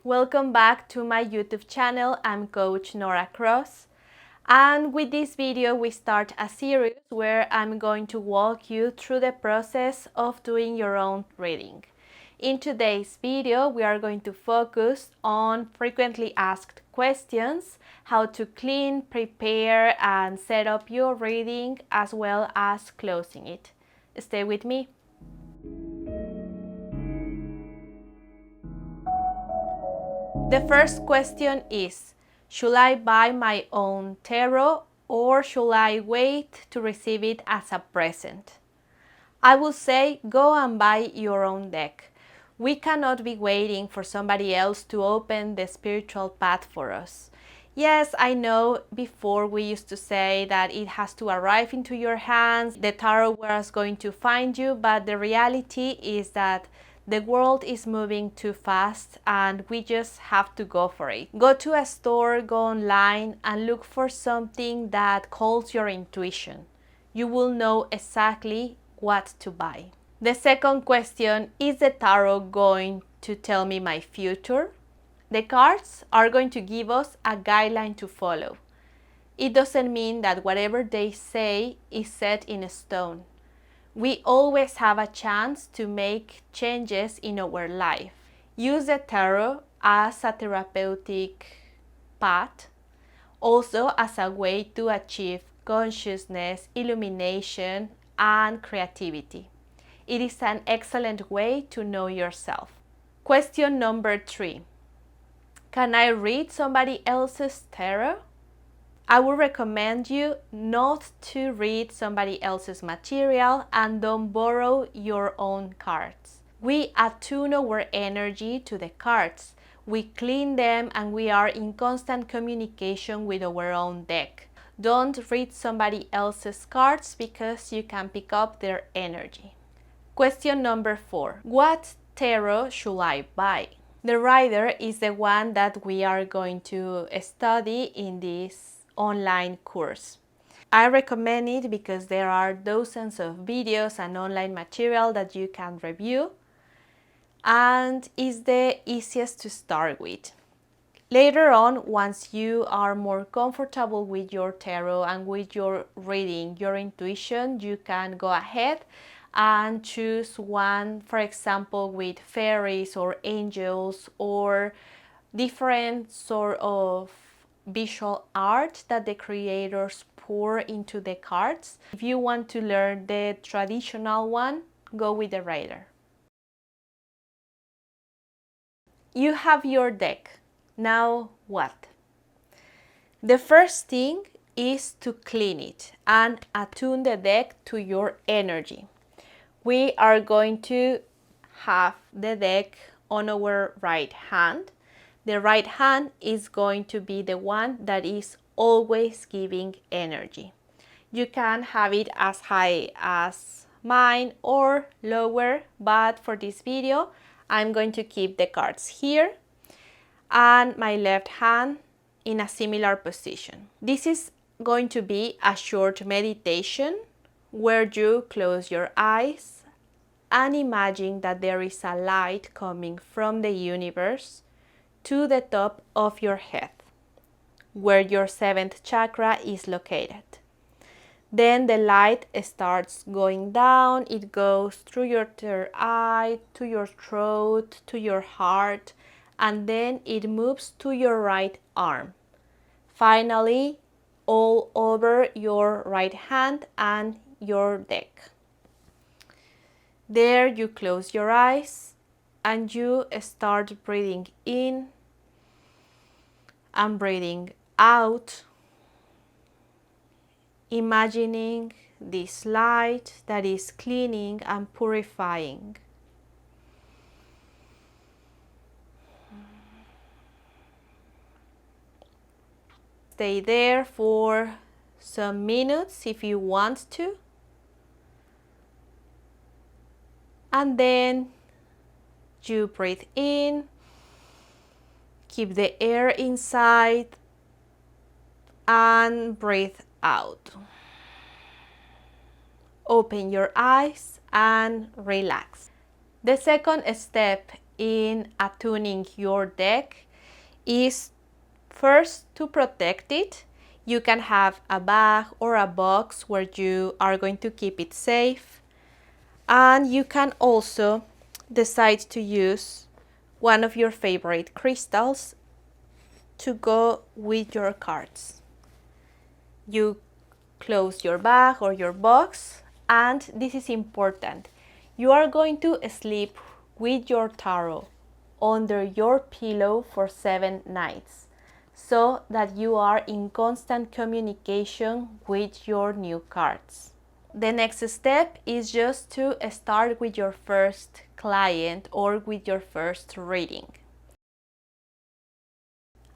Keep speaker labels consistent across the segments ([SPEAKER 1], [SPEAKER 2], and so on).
[SPEAKER 1] Welcome back to my YouTube channel. I'm Coach Nora Cross, and with this video we start a series where I'm going to walk you through the process of doing your own reading. In today's video we are going to focus on frequently asked questions, how to clean, prepare and set up your reading, as well as closing it. Stay with me. The first question is, should I buy my own tarot or should I wait to receive it as a present? I will say go and buy your own deck. We cannot be waiting for somebody else to open the spiritual path for us. Yes, I know before we used to say that it has to arrive into your hands, the tarot was going to find you, but the reality is that the world is moving too fast and we just have to go for it. Go to a store, go online and look for something that calls your intuition. You will know exactly what to buy. The second question, is the tarot going to tell me my future? The cards are going to give us a guideline to follow. It doesn't mean that whatever they say is set in stone. We always have a chance to make changes in our life. Use the tarot as a therapeutic path, also as a way to achieve consciousness, illumination, and creativity. It is an excellent way to know yourself. Question number 3. Can I read somebody else's tarot? I would recommend you not to read somebody else's material and don't borrow your own cards. We attune our energy to the cards. We clean them and we are in constant communication with our own deck. Don't read somebody else's cards because you can pick up their energy. Question number 4. What tarot should I buy? The rider is the one that we are going to study in this online course. I recommend it because there are dozens of videos and online material that you can review, and is the easiest to start with. Later on, once you are more comfortable with your tarot and with your reading, your intuition, you can go ahead and choose one, for example, with fairies or angels or different sort of visual art that the creators pour into the cards. If you want to learn the traditional one, go with the rider. You have your deck. Now what? The first thing is to clean it and attune the deck to your energy. We are going to have the deck on our right hand. The right hand is going to be the one that is always giving energy. You can have it as high as mine or lower, but for this video, I'm going to keep the cards here and my left hand in a similar position. This is going to be a short meditation where you close your eyes and imagine that there is a light coming from the universe to the top of your head, where your 7th chakra is located. Then the light starts going down. It goes through your third eye, to your throat, to your heart, and then it moves to your right arm. Finally, all over your right hand and your deck. There you close your eyes and you start breathing in and breathing out, imagining this light that is cleaning and purifying. Stay there for some minutes if you want to. And then you breathe in, keep the air inside, and breathe out. Open your eyes and relax. The second step in attuning your deck is first to protect it. You can have a bag or a box where you are going to keep it safe. And you can also decide to use one of your favorite crystals to go with your cards. You close your bag or your box, and this is important. You are going to sleep with your tarot under your pillow for 7 nights so that you are in constant communication with your new cards. The next step is just to start with your first client or with your first reading.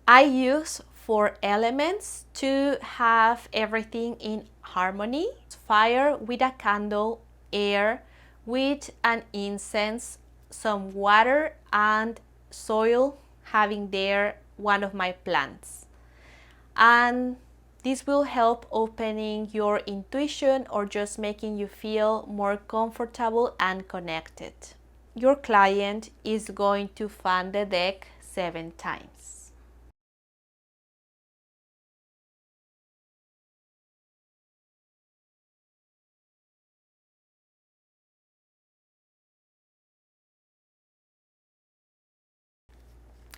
[SPEAKER 1] I use 4 elements to have everything in harmony. Fire with a candle, air with an incense, some water, and soil, having there one of my plants. And this will help opening your intuition or just making you feel more comfortable and connected. Your client is going to fan the deck 7 times.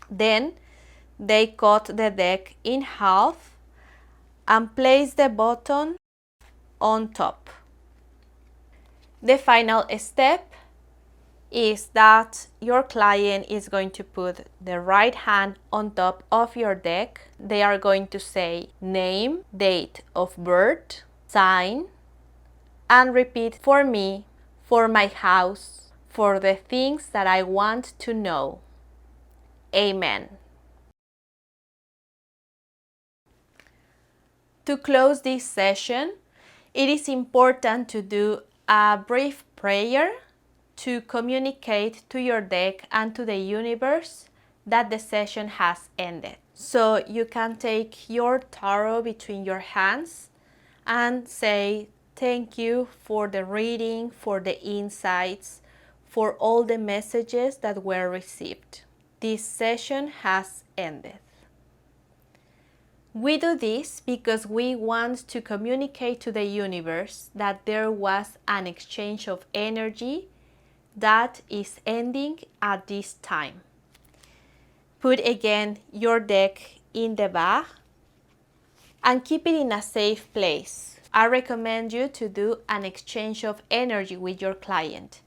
[SPEAKER 1] Then they cut the deck in half and place the bottom on top. The final step is that your client is going to put the right hand on top of your deck. They are going to say name, date of birth, sign, and repeat for me, for my house, for the things that I want to know. Amen. To close this session, it is important to do a brief prayer to communicate to your deck and to the universe that the session has ended. So you can take your tarot between your hands and say thank you for the reading, for the insights, for all the messages that were received. This session has ended. We do this because we want to communicate to the universe that there was an exchange of energy that is ending at this time. Put again your deck in the bag and keep it in a safe place. I recommend you to do an exchange of energy with your client.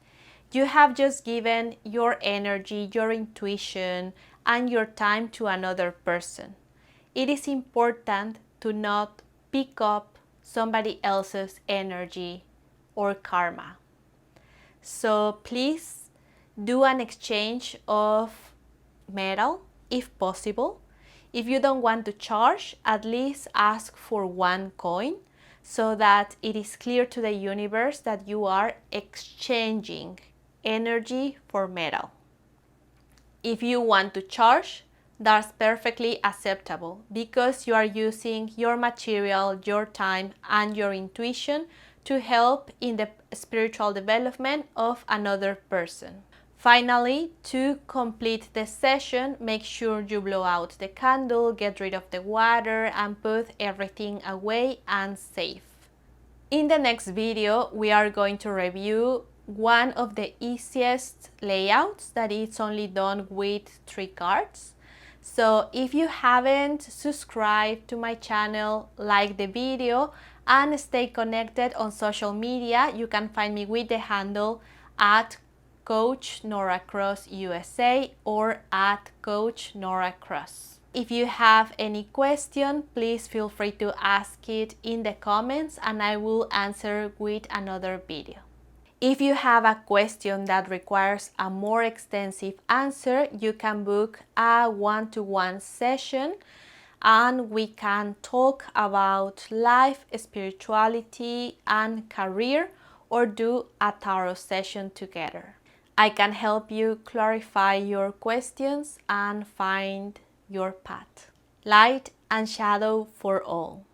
[SPEAKER 1] You have just given your energy, your intuition, and your time to another person. It is important to not pick up somebody else's energy or karma. So please do an exchange of metal if possible. If you don't want to charge, at least ask for 1 coin so that it is clear to the universe that you are exchanging energy for metal. If you want to charge, that's perfectly acceptable because you are using your material, your time, and your intuition to help in the spiritual development of another person. Finally, to complete the session, make sure you blow out the candle, get rid of the water, and put everything away and safe. In the next video, we are going to review one of the easiest layouts that is only done with 3 cards. So if you haven't subscribed to my channel, like the video and stay connected on social media, you can find me with the handle at Coach Nora Cross USA or at Coach Nora Cross. If you have any question, please feel free to ask it in the comments and I will answer with another video. If you have a question that requires a more extensive answer, you can book a one-to-one session and we can talk about life, spirituality, and career, or do a tarot session together. I can help you clarify your questions and find your path. Light and shadow for all.